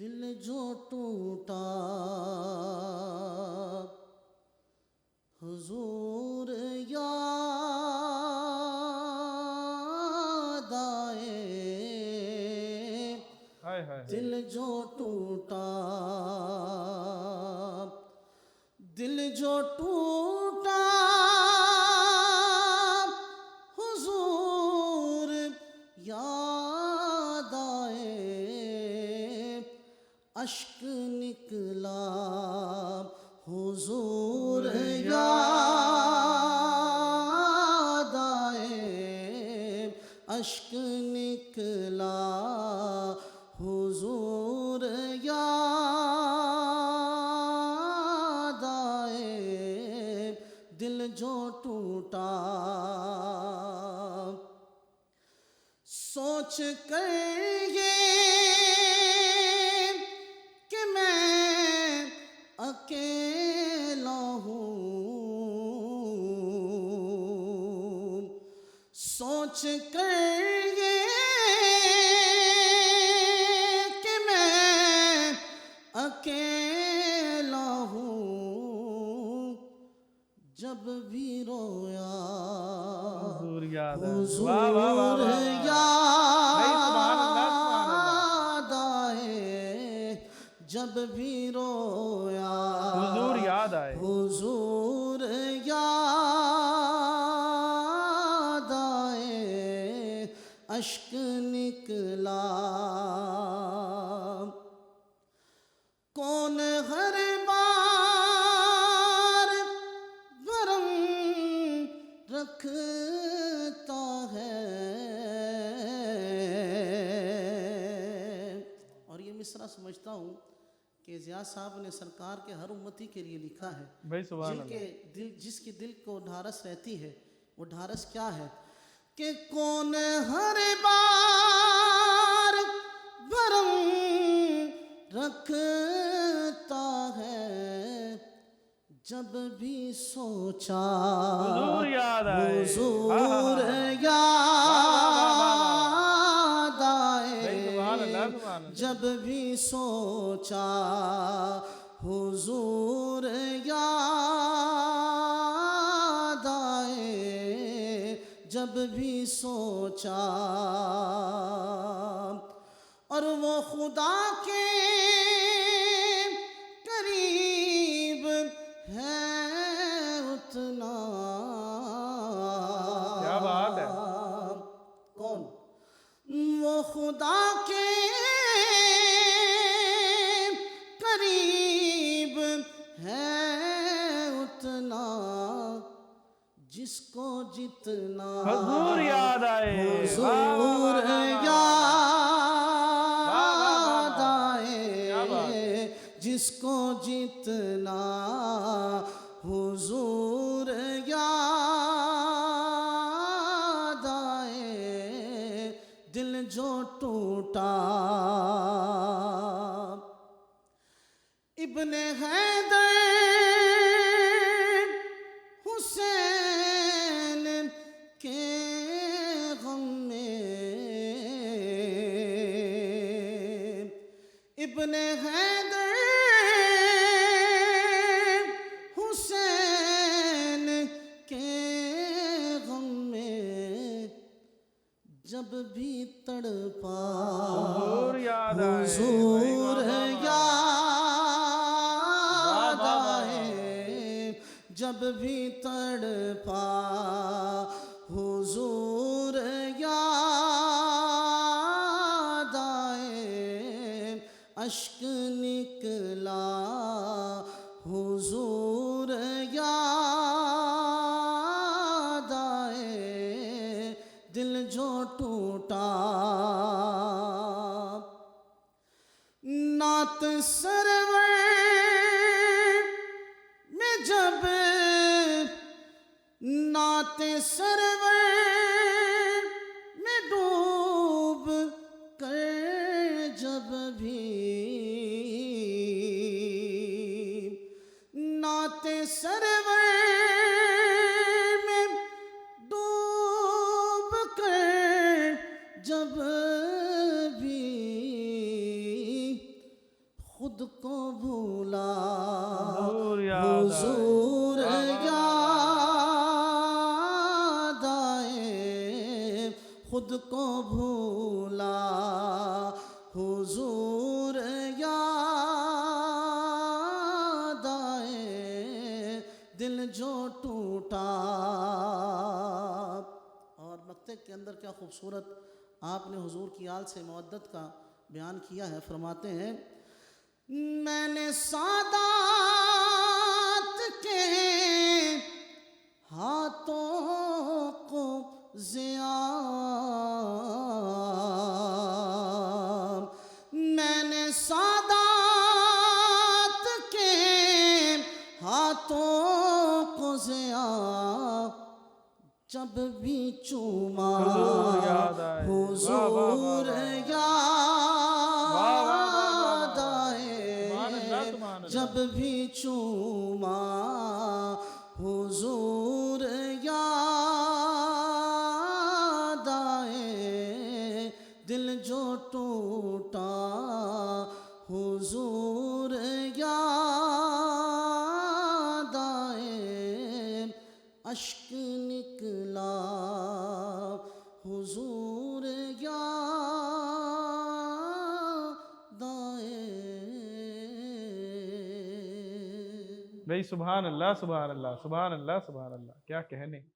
दिल जो टूटा हुजूर याद आए, दिल जो टूटा, दिल जो टूटा हुजूर याद आए, अश्क निकला हुजूर याद आए, अश्क निकला हुजूर याद आए, दिल जो टूटा सोच कर ये कि मैं अकेला हूँ, सोच कर ये कि मैं अकेला हूँ, जब भी रोया हुजूर याद आए, जब भी रोया हुजूर याद आए, हुजूर याद आए, अश्क निकला। कौन हर बार भरम रखता है, और ये मिसरा समझता हूँ कि ज़िया साहब ने सरकार के हर उम्मती के लिए लिखा है। भाई सुभान जिनके दिल, जिसके दिल को ढारस रहती है, वो ढारस क्या है कि कौन हर बार भरम रखता है, जब भी सोचा हुजूर याद आए, हुजूर याद आए, जब भी सोचा हुजूर याद आए, जब भी सोचा, और वो खुदा के करीब है उतना, क्या बात है, कौन वो खुदा के करीब है उतना, जिसको जितना हुजूर याद आए, हुजूर याद आए, जिसको जितना हुजूर याद आए, दिल जो टूटा। इब्ने हैदर हुसैन के गम में, इब्ने हैदर हुसैन के गम में, जब भी तड़पा हुजूर याद आए, हुजूर याद आए, जब भी तड़पा हुजूर याद आए, अश्क निकला हुजूर याद आए, दिल जो टूटा। नात सरवर में जब, नात सरवर में डूब कर जब भी, नात सरवर में डूब कर जब भी अंदर क्या खूबसूरत आपने हुजूर की आल से मवद्दत का बयान किया है। फरमाते हैं मैंने सादात के हाथों को ज़िया, मैंने सादात के हाथों को ज़िया जब भी चूमा हुजूर याद आए। हुजूर याद आए, जब भी चूमा हुजूर याद आए, दिल जो टूटा हुजूर याद आए, अश्क निकला हुजूर याद आए। भाई सुभान अल्लाह सुभान अल्लाह सुभान अल्लाह सुभान अल्लाह, क्या कहने।